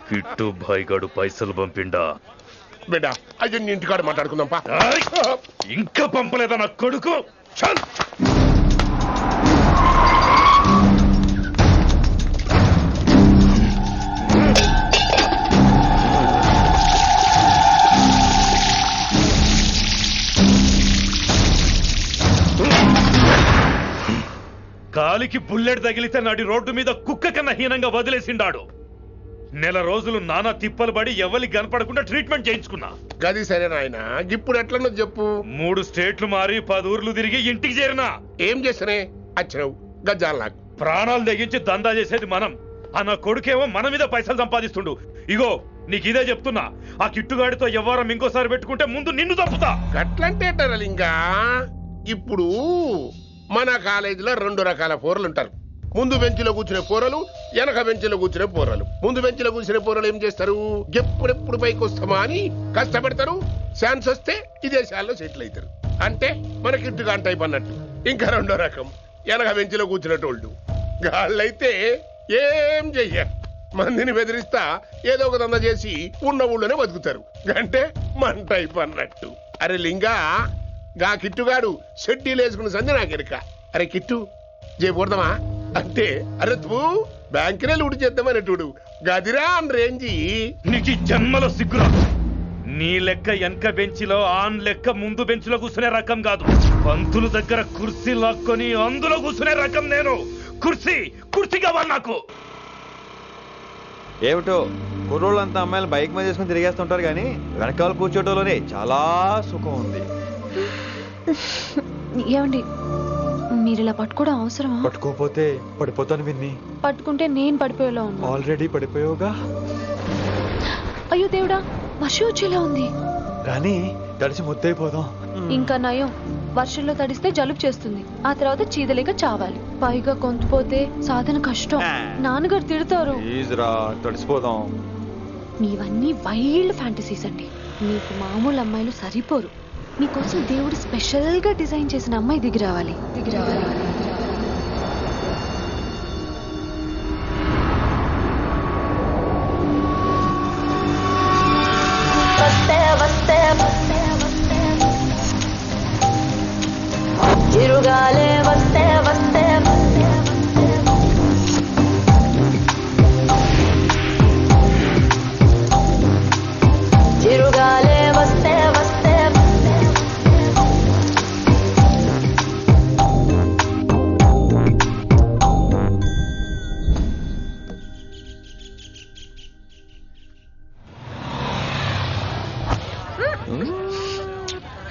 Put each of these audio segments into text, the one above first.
Kit భాయ్గాడు పైసలు పంపిండా? బిడ్డ అయ్యో నీ ఇంటికాడ మాట్లాడుకుందాంపా. ఇంకా పంపలేదా నా కొడుకు? చల్ కాలికి బుల్లెట్ తగిలితే నాటి రోడ్డు మీద కుక్క కన్నా హీనంగా వదిలేసిండాడు. నెల రోజులు నానా తిప్పలు పడి ఎవరి కనపడకుండా ట్రీట్మెంట్ చేయించుకున్నా. గది సరే నాయన, ఇప్పుడు ఎట్లనో చెప్పు. 3 స్టేట్లు మారి 10 ఊర్లు తిరిగి ఇంటికి చేరినా. ఏం చేస్తనే వచ్చినావు గజ్జాలు నాకు. ప్రాణాలు తెగించి దందా చేసేది మనం. ఆ నా కొడుకేమో మన మీద పైసలు సంపాదిస్తుండు. ఇగో నీకు ఇదే చెప్తున్నా, ఆ కిట్టుగాడితో ఎవరం ఇంకోసారి పెట్టుకుంటే ముందు నిన్ను తప్పుతా. గట్లంటే ఇంకా ఇప్పుడు మన కాలేజీలో 2 రకాల పోరలు ఉంటారు. ముందు బెంచ్లో కూర్చునే పోరలు, వెనక బెంచ్లో కూర్చునే పోరలు. ముందు బెంచ్లో కూర్చునే పోరలు ఏం చేస్తారు? ఎప్పుడెప్పుడు పైకి వస్తామా అని కష్టపడతారు. ఛాన్స్ వస్తే విదేశాల్లో సెటిల్ అవుతారు. అంటే మన కిట్టుగా టైప్ అన్నట్టు. ఇంకా 2వ రకం వెనక బెంచ్లో కూర్చునేటోళ్ళు. వాళ్ళైతే ఏం చెయ్యరు, మందిని బెదిరిస్తా ఏదో ఒక దంద చేసి ఉన్న ఊళ్ళోనే బతుకుతారు. అంటే మన టైప్ అన్నట్టు. అరే లింగా, గా కిట్టుగాడు షెడ్డీలు వేసుకున్న సంధి నాకెరక. అరే కిట్టు చేయకూడదమా అంటే, అరే తూ బ్యాంకునే లూటు చేద్దామనేటోడు గదిరా అని రేంజి. నీకు జన్మలో సిగ్గురా. నీ లెక్క వెనక బెంచిలో ఆన్ లెక్క ముందు బెంచ్లో కూర్చునే రకం కాదు. పంతుల దగ్గర కుర్చీ లాక్కొని అందులో కూర్చునే రకం నేను. కుర్చీ కావాలి నాకు. ఏమిటో కుర్రోళ్ళంతా అమ్మాయిలు బైక్ మీద చేసుకుని తిరిగేస్తుంటారు, కానీ వెనకాల కూర్చోటంలోనే చాలా సుఖం ఉంది. ఏమండి, మీరు ఇలా పట్టుకోవడం అవసరమా? పట్టుకోపోతే పడిపోతాను విన్ని. పట్టుకుంటే నేను పడిపోయేలా ఉన్నా. ఆల్రెడీ పడిపోయావుగా. అయ్యో దేవుడా, వర్షం వచ్చేలా ఉంది. కానీ తడిసి ముద్దైపోదాం. ఇంకా నయం, వర్షంలో తడిస్తే జలుబు చేస్తుంది. ఆ తర్వాత చీదలేక చావాలి. పైగా కొంతపోతే సాధన కష్టం. నాన్నగారు తిడతారు. ప్లీజ్ రా, తడిసిపోదాం. మీవన్నీ వైల్డ్ ఫ్యాంటసీస్ అండి. మీకు మామూలు అమ్మాయిలు సరిపోరు. మీకోసం దేవుడు స్పెషల్ గా డిజైన్ చేసిన అమ్మాయి దిగి రావాలి. చిరుగాలే వస్తే వస్తే చిరుగాలే వస్తే వస్తే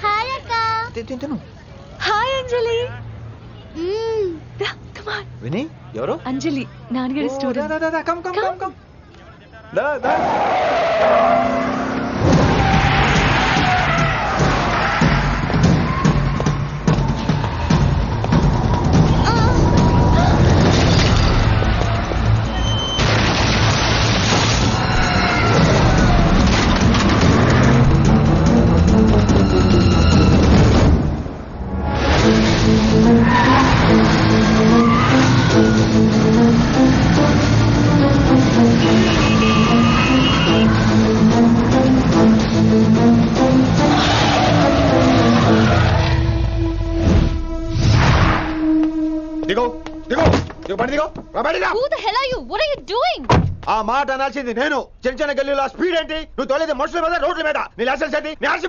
హాయ్ అక్క. హాయ్ అంజలి. విని ఎవరు? అంజలి, నాన్నగారి స్టూడెంట్. ఆ మాట అనాల్సింది నేను. చిన్న చిన్న గల్లీలో స్పీడ్ ఏంటి? నువ్వు తోలేది మనుషుల మీద, రోడ్ల మీద. నీ లైసెన్స్ ఏంటి? నీ ఆర్సీ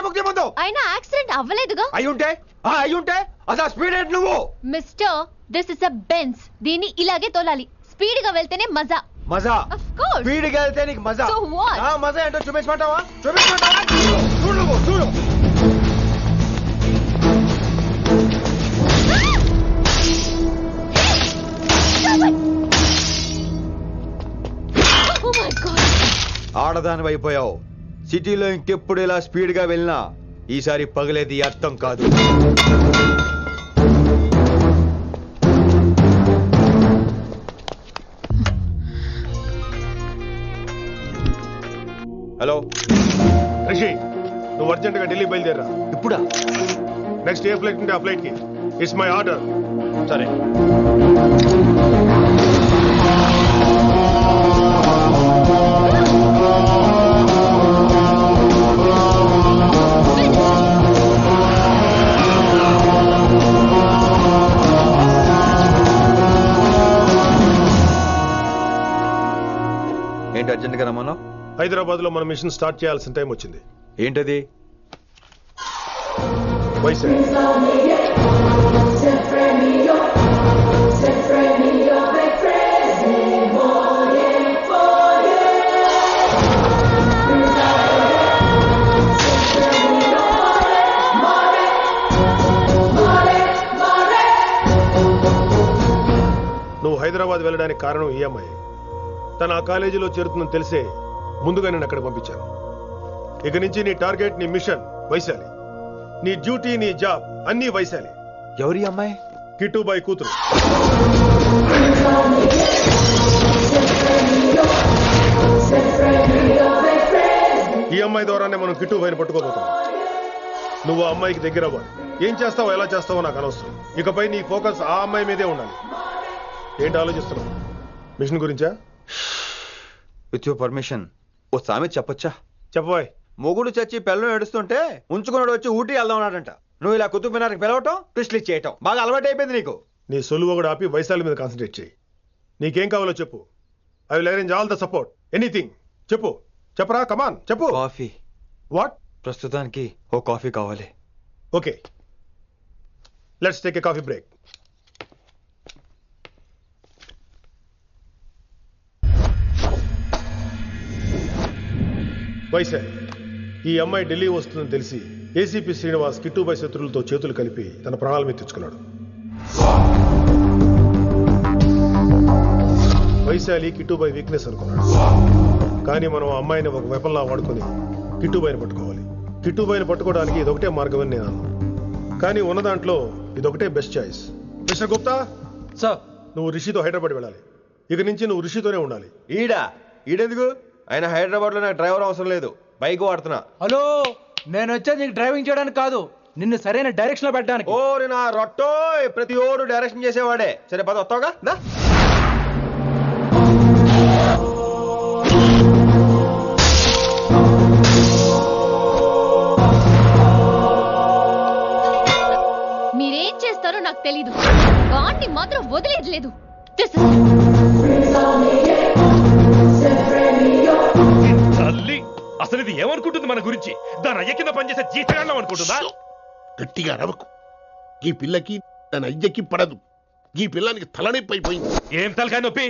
బుక్ ముందు. అయినా యాక్సిడెంట్ అవ్వలేదుగా. అయ్యుంటే అసలు స్పీడ్ ఏంటి నువ్వు? Mister, this is a Benz. దీన్ని ఇలాగే తోలాలి. స్పీడ్ గా వెళ్తేనే మజా. మజా? Of course. స్పీడ్ గా వెళ్తే నీకు మజా? So what? మజా ఏంటో చూపించమంటావా? చూడు నువ్వు, చూడు. Oh my God. ఆడదాని అయిపోయావు. సిటీలో ఇంకెప్పుడు ఇలా స్పీడ్ గా వెళ్ళినా ఈసారి పగలేది అర్థం కాదు. హలో రిషి, నువ్వు అర్జెంట్ గా ఢిల్లీ బయలుదేరా. ఇప్పుడా? నెక్స్ట్ ఏ ఫ్లైట్ ఉంటే ఆ ఫ్లైట్ కి. It's my order. సరే. ఎక్కడికి రమ్మన్నావు? హైదరాబాద్ లో మన మిషన్ స్టార్ట్ చేయాల్సిన టైం వచ్చింది. ఏంటది? వైజాగ్. నువ్వు హైదరాబాద్ వెళ్ళడానికి కారణం ఈ అమ్మాయి. తను ఆ కాలేజీలో చేరుతుందని తెలిసే ముందుగా నేను అక్కడ పంపించాను. ఇక నుంచి నీ టార్గెట్, నీ మిషన్ వైశాలి. నీ డ్యూటీ, నీ జాబ్ అన్నీ వైశాలి. ఎవరి అమ్మాయి? కిట్టుబాయి కూతురు. ఈ అమ్మాయి ద్వారానే మనం కిట్టుబాయిని పట్టుకోబోతున్నాం. నువ్వు ఆ అమ్మాయికి దగ్గర అవ్వాలి. ఏం చేస్తావో ఎలా చేస్తావో నాకు అనవసరం. ఇకపై నీ ఫోకస్ ఆ అమ్మాయి మీదే ఉండాలి. ఏంటి ఆలోచిస్తున్నావు? మిషన్ గురించా? విత్ యువర్ పర్మిషన్ ఓ సామెత చెప్పొచ్చా? చెప్పబాయ్. మొగుడు చచ్చి పిల్లలు ఏడుస్తుంటే ఉంచుకున్నాడు వచ్చి ఊటీ వెళ్దాం అన్నాడంట. నువ్వు ఇలా కుతుబ్ మినార్కి పిలవటం, ట్విస్ట్లు చేయటం బాగా అలవాటు అయిపోయింది నీకు. నీ సొల్లు ఒకటి ఆపి వైశాలి మీద కాన్సన్ట్రేట్ చేయి. నీకేం కావాలో చెప్పు. I will arrange all the support. Anything చెప్పు. చెప్పరా, కమాన్ చెప్పు. కాఫీ. వాట్? ప్రస్తుతానికి ఓ కాఫీ కావాలి. Okay, let's take a coffee break. Vaishali, ఈ అమ్మాయి ఢిల్లీ వస్తుందని తెలిసి ఏసీపీ శ్రీనివాస్ కిట్టుబాయి శత్రువులతో చేతులు కలిపి తన ప్రాణాల మీద తెచ్చుకున్నాడు. వైశాలి కిట్టుబాయి వీక్నెస్ అనుకున్నాడు. కానీ మనం ఆ అమ్మాయిని ఒక వెపన్లా వాడుకొని కిట్టుబాయిని పట్టుకోవాలి. కిట్టుబాయిని పట్టుకోవడానికి ఇదొకటే మార్గమని నేను అన్నాను. కానీ ఉన్న దాంట్లో ఇదొకటే best choice. Mister Gupta sir, నువ్వు రిషితో హైదరాబాద్ వెళ్ళాలి. ఇక నుంచి నువ్వు రిషితోనే ఉండాలి. ఈడెందుకు? ఆయన హైదరాబాద్ లో నాకు డ్రైవర్ అవసరం లేదు, బైక్ వాడుతున్నా. హలో, నేను వచ్చేది నీకు డ్రైవింగ్ చేయడానికి కాదు, నిన్ను సరైన డైరెక్షన్ లో పెట్టడానికి. ఓ నా రొట్టో, ప్రతి ఓడు డైరెక్షన్ చేసేవాడే. సరే పద, వస్తావుగా? మీరేం చేస్తారో నాకు తెలీదు, వాడిని మాత్రం వదిలేదు లేదు. తల్లి, అసలు ఇది ఏమనుకుంటుంది మన గురించి? దాని అయ్య కింద పనిచేసే జీతగాళ్ళం అనుకుంటుందా? గట్టిగా రవకు. ఈ పిల్లకి తన అయ్యకి పడదు. ఈ పిల్లానికి తలనొప్పి అయిపోయింది. ఏం తలకాయ నొప్పి?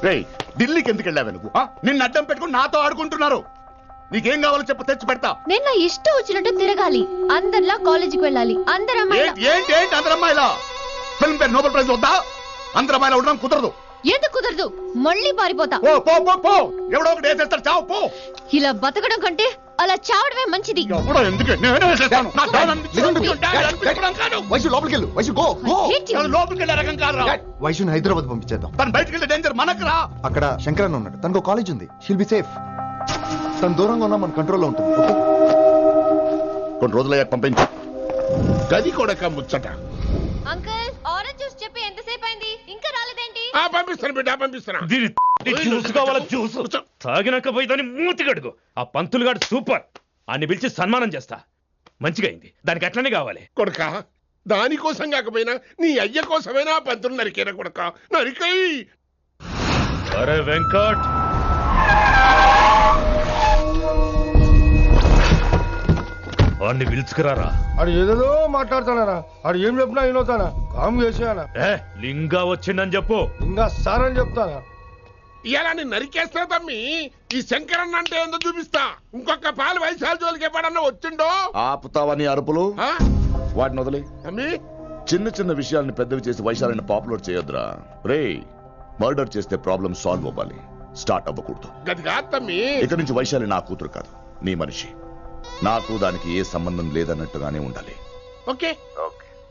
రేయ్, ఢిల్లీకి ఎందుకు వెళ్ళావు నువ్వు? నిన్ను అడ్డం పెట్టుకుని నాతో ఆడుకుంటున్నారు. నీకేం కావాలో చెప్పు, తెచ్చి పెడతా. నేను నా ఇష్టం వచ్చినట్టు తిరగాలి, అందరిలా కాలేజీకి వెళ్ళాలి. అందరు ఏంటి అందరు అమ్మాయిలా? ఫిల్మ్ పేరు నోబెల్ ప్రైజ్ వద్దా? అందరు అమ్మాయిలా ఉండడం కుదరదు. ఎందుకు కుదరదు? మళ్ళీ పారిపోతా. పో, ఎవడో ఒకటి వేసేస్తాడు, చావు పో. ఇలా బతకడం కంటే అలా చావడమే మంచిది. ఎవడో ఎందుకు? నేనే వేసేస్తాను. నా డాడ్ అనిపించుకోవడం కాదు. వైశు లోపలికి వెళ్ళు. వైశు గో. నేను లోపలికి వెళ్ళే రకం కాదురా. వైశుని హైదరాబాద్ పంపించేద్దాం. తను బయటికి వెళ్ళే డేంజర్ మనకు రా. అక్కడ శంకరన్న ఉన్నాడు, తనకు కాలేజ్ ఉంది. She'll be safe. తను దూరంగా ఉన్నా మన కంట్రోల్లో ఉంటుంది. కొన్ని రోజులయ్యాక పంపించు. గది కొడక ముచ్చట. అంకుల్, ఆరెంజ్ జ్యూస్ చెప్పి ఎంతసేపు అయింది, ఇంకా రాలేదేంటి? పంపిస్తాను బిడ్డ, పంపిస్తాను. దీని జ్యూస్ కావాలా? జ్యూస్ తాగినాక పోయి దాన్ని మూతి గడుగు. ఆ పంతులుగాడు సూపర్, అన్ని పిలిచి సన్మానం చేస్తా. మంచిగా అయింది, దానికి అట్లనే కావాలి. కొడక, దానికోసం కాకపోయినా నీ అయ్య కోసమైనా పంతులు నరికేనా కొడక, నరికై. అరే వెంకట్, వాడిని పిలుచుకురారా. అది ఏదో మాట్లాడతానరా. అది ఏం చెప్పినా వినవుతానా? కామ్ చేసేయానా? లింగా వచ్చిందని చెప్పు. ఇంకా సార్ అని చెప్తానా? ఇలా నేను నరికేస్తా తమ్మి. ఈ శంకరన్న అంటే ఏందో చూపిస్తా. ఇంకొక పాలు వైశాలి జోలికి ఎప్పుడన్నా వచ్చిండో ఆపుతావని అరుపులు. వాటిని వదిలే. తమ్మి, చిన్న చిన్న విషయాల్ని పెద్దవి చేసి వైశాలిని పాపులర్ చేయొద్దురా. రే, మర్డర్ చేస్తే ప్రాబ్లం సాల్వ్ అవ్వాలి, స్టార్ట్ అవ్వకూడదు. గది కాదు తమ్మి. ఇక నుంచి వైశాలి నా కూతురు కాదు, నీ మనిషి. నాకు దానికి ఏ సంబంధం లేదన్నట్టుగానే ఉండాలి. ఓకే,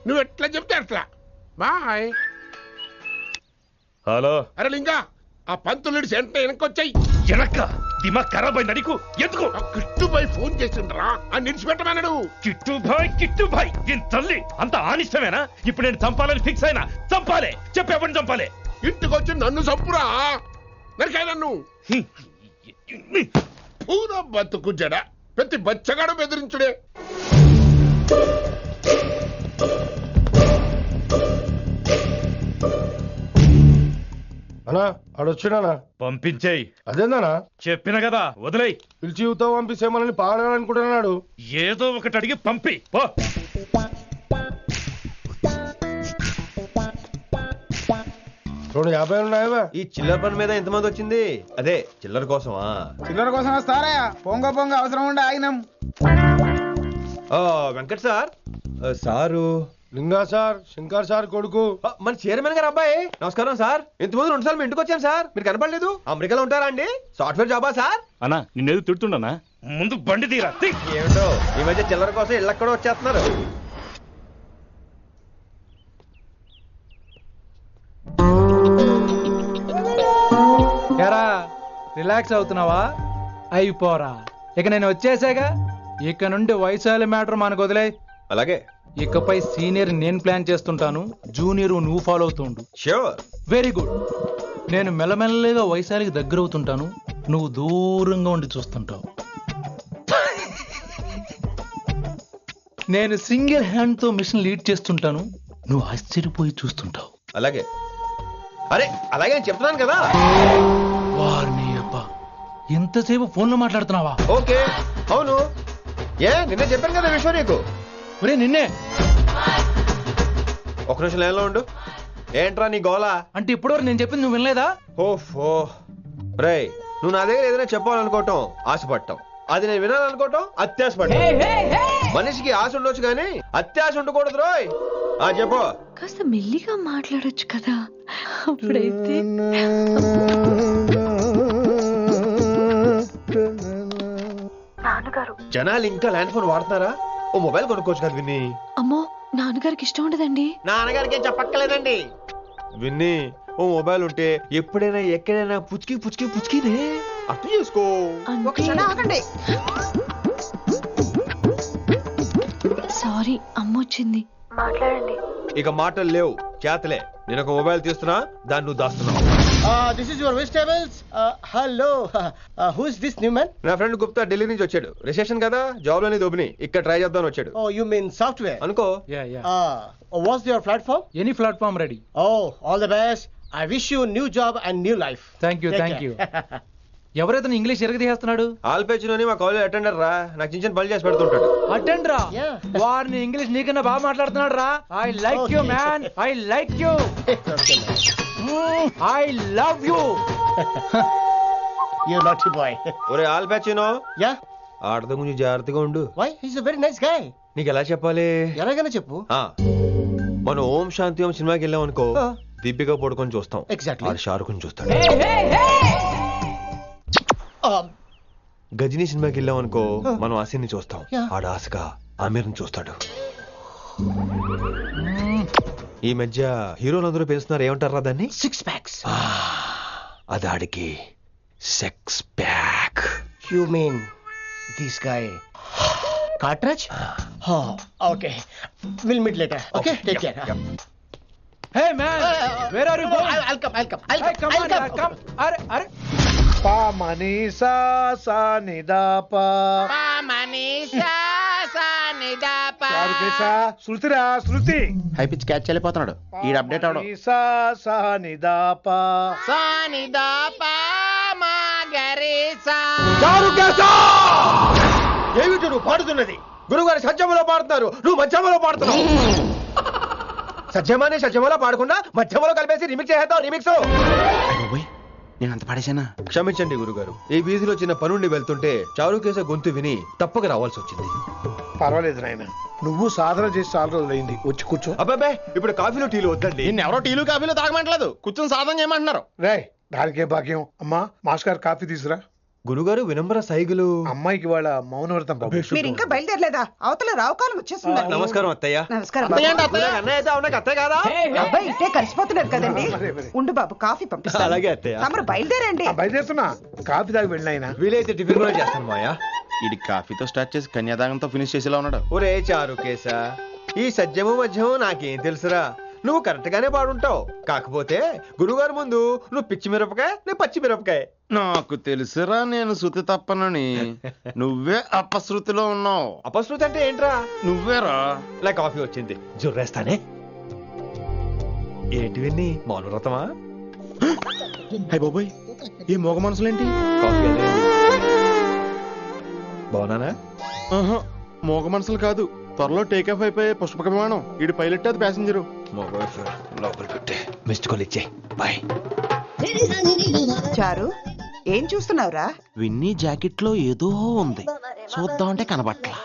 నువ్వు ఎట్లా చెప్తే అట్లా. బాయ్. హలో. అరే లింగా, ఆ పంతులుడి సెంటర్ వెనకొచ్చాయి. వెనక్క దిమాగ్ ఖరాబ్ అయింది నీకు? ఎందుకు? కిట్టుబాయ్ ఫోన్ చేసిండ్రా, అని నిడిచిపెట్టమన్నాడు. కిట్టుబాయ్ దీని తల్లి అంత ఆనిష్టమేనా? ఇప్పుడు నేను చంపాలని ఫిక్స్ అయినా. చంపాలే, చెప్పేపని చంపాలే. ఇంటికొచ్చి నన్ను చంపురా. నరికాయ నన్ను పూర బతుకు జడ ప్రతి బచ్చగాడు బెదిరించుడే. అన్నా ఆడొచ్చినా పంపించేయి. అదేందనా చెప్పిన కదా వదిలేయ్. పిలిచి యువత పంపిస్తే మనల్ని పాడాలనుకుంటున్నాడు. ఏదో ఒకటి అడిగి పంపి పో. 250 ఉన్నాయా? ఈ చిల్లర పని మీద ఎంతమంది వచ్చింది? అదే చిల్లర కోసమా? చిల్లర కోసం వస్తారా? పొంగ అవసరం ఉండే ఆగినాం. వెంకట్ సార్ సారు లింగా సార్, శంకర్ సార్ కొడుకు. మన చైర్మన్ గారు అబ్బాయి. నమస్కారం సార్. ఇంతకుముందు 2 సార్లు మీ ఇంటికి వచ్చాను సార్, మీరు కనపడలేదు. అమెరికాలో ఉంటారా అండి? సాఫ్ట్వేర్ జాబా సార్? అన్నా నిన్నేది తిడుతుండనా? ముందు బండి తీరా. ఏమిటో ఈ మధ్య చిల్లర కోసం ఇళ్ళక్కడ వచ్చేస్తున్నారు. ఎరా రిలాక్స్ అవుతున్నావా? అయిపోరా, ఇక నేను వచ్చేసాగా. ఇక నుండి వయసాల మ్యాటర్ మనకు వదిలే. అలాగే. ఇకపై సీనియర్ నేను ప్లాన్ చేస్తుంటాను, జూనియర్ నువ్వు ఫాలో అవుతుండు. ష్యూర్. Very good. నేను మెల్లమెల్లగా వయసాలికి దగ్గర అవుతుంటాను, నువ్వు దూరంగా ఉండి చూస్తుంటావు. నేను సింగిల్ హ్యాండ్ తో మిషన్ లీడ్ చేస్తుంటాను, నువ్వు ఆశ్చర్యపోయి చూస్తుంటావు. అలాగే. అరే అలాగే అని చెప్తున్నాను కదా. వారిని అబ్బా, ఎంతసేపు ఫోన్ లో మాట్లాడుతున్నావా? ఓకే. అవును, నిన్నే చెప్పాను కదా విషయం నీకు. ఒరే నిన్నే. ఒక నిమిషం లైన్లో ఉండు. ఏంట్రా నీ గోలా? అంటే ఇప్పటివరకు నేను చెప్పింది నువ్వు వినలేదా? ఓఫో రేయ్, నువ్వు నా దగ్గర ఏదైనా చెప్పాలనుకోవటం ఆశపడటం, అది నేను వినాలనుకోవటం అత్యాశపడటం. మనిషికి ఆశ ఉండొచ్చు కానీ అత్యాశ ఉండకూడదు రోయ్. చెప్పు. కాస్త మెల్లిగా మాట్లాడొచ్చు కదా. అప్పుడైతే నాన్నగారు జనాలు ఇంకా ల్యాండ్ ఫోన్ వాడుతున్నారా? ఓ మొబైల్ కొనుక్కోవచ్చు కదా విన్ని. అమ్మో, నాన్నగారికి ఇష్టం ఉండదండి. నాన్నగారికి ఏం చెప్పక్కర్లేదండి. విన్ని, ఓ మొబైల్ ఉంటే ఎప్పుడైనా ఎక్కడైనా పుచ్చుకి పుచ్చుకి పుచ్చుకినే అర్థం చేసుకో. సారీ, అమ్మ వచ్చింది. మాట్లాడండి. ఇక మాటలు లేవు, చేతలే. నేను ఒక మొబైల్ తీస్తున్నా, దాన్ని నువ్వు దాస్తున్నావు. This is your vegetables. Hello. Who is this new man? నా ఫ్రెండ్ గుప్తా ఢిల్లీ నుంచి వచ్చాడు. రిసెప్షన్ కదా, జాబ్ లోని దొబ్బిని ఇక్కడ ట్రై చేద్దామని వచ్చాడు. Oh, you mean software? అనుకో. What's your platform? Any platform ready. Oh, all the best. I wish you new job and new life. Thank you, Take thank you. care. ఎవరైతే English ఎరగదీస్తున్నాడు? ఆల్పేచినోని మా college attender రా, నాకు చిన్న చిన్న పనులు చేసి పెడుతుంటాడు. అటెండ్ రా. Yeah. వారిని ఇంగ్లీష్ నీకన్నా బాగా మాట్లాడుతున్నాడు రా. I like you man, I like you, I love you. You naughty boy. ఒరే ఆల్పేచినో, Yeah. ఆడతో కొంచెం జాగ్రత్తగా ఉండు. Why? He's a very nice guy. నీకు ఎలా చెప్పాలి? ఎలాగైనా చెప్పు. మనం ఓం శాంతి ఓం సినిమాకి వెళ్ళాం అనుకో, దీపిక పడుకొని చూస్తాం. Exactly. షారుఖ్ చూస్తాడు. గజనీ సినిమాకి వెళ్ళాం అనుకో, మనం ఆసిని చూస్తాం. ఆడ ఆశగా ఆమీర్ని చూస్తాడు. ఈ మధ్య హీరోలందరూ పెంచుతున్నారు, ఏమంటారా దాన్ని? 6 packs. అది ఆడికి sex pack. You mean this guy? Cartridge? Oh, okay. We'll meet later. Okay? Take care. Hey man, where are you going? I'll come. Hey, come on, come. అరే పా మనీ సా సా నిదా పా శృతిరా శృతి. హై పిచ్ క్యాచ్ వెళ్ళిపోతున్నాడు. ఈ update అవడం. సా సా నిదా పా ఏమిటి నువ్వు పాడుతున్నది? గురువుగారు సత్యములో పాడుతున్నారు, నువ్వు మధ్యమలో పాడుతున్నావు. సత్యమాని సత్యములో పాడకుండా మధ్యమలో కలిపేసి రిమిక్స్ చేద్దాం. రిమిక్స్ నేను అంత పాడేశానా? క్షమించండి గురుగారు, ఈ వీధిలో చిన్న పనుండి వెళ్తుంటే చారుకేశ గొంతు విని తప్పక రావాల్సి వచ్చింది. పర్వాలేదు నాయన, నువ్వు సాధన చేసి చాలా రోజులైంది. వచ్చి కూర్చో. అబ్బాబే, ఇప్పుడు కాఫీలో టీలు వద్దండి. ఎవరో టీలు కాఫీలు తాగమంటలేదు, కూర్చొని సాధన చేయమంటున్నారు. రే, దానికే భాగ్యం. అమ్మా, మాస్టర్ గారు కాఫీ తీసురా. గురుగారు వినమ్ర సైగులు. అమ్మాయికి వాళ్ళ మౌనవ్రతం బాబు. మీరు ఇంకా బయలుదేరలేదా? అవతల రావుకాలం వచ్చేస్తుంది. నమస్కారం అత్తయ్య. నమస్కారం. అన్నయ్య అయితే అవునా అత్తయ్య కాదా? అబ్బాయి ఇట్టే కలిసిపోతున్నారు కదండి. ఉండు బాబు, కాఫీ పంపిస్తాను. అలాగే అత్తయ్య. తమరు బయలుదేరండి. బయలుదేరుతున్నా. కాఫీ తాగి వెళ్ళినాయన. వీలైతే టిఫిన్ కూడా చేస్తాను మాయా. ఇది కాఫీతో స్టార్ట్ చేసి కన్యాదానంతో ఫినిష్ చేసేలా ఉన్నాడు. ఒరే చారుకేశ, ఈ సత్యము మధ్యము నాకేం తెలుసురా? నువ్వు కరెక్ట్ గానే పాడుంటావు. కాకపోతే గురుగారు ముందు నువ్వు పిచ్చి మిరపకాయ, నేను పచ్చి మిరపకాయ. నాకు తెలుసురా నేను శృతి తప్పనని. నువ్వే అపశృతిలో ఉన్నావు. అపశృతి అంటే ఏంట్రా? నువ్వేరా. ఇలా కాఫీ వచ్చింది, జుర్రేస్తానే. ఏంటి విన్ని, మౌన వ్రతమా? హై బాబోయ్, ఈ మోగ మనసులేంటి? కాఫీ అదే. బాగున్నానా? మోగ మనసులు కాదు, త్వరలో టేక్ ఆఫ్ అయిపోయే పుష్పక విమానం. ఈడు పైలట్, అది ప్యాసింజరు. లోపల పెట్టే మిస్డ్ కాల్ ఇచ్చే. బాయ్. చారు ఏం చూస్తున్నావురా? విన్నీ జాకెట్ లో ఏదో ఉంది, చూద్దామంటే కనబట్లా.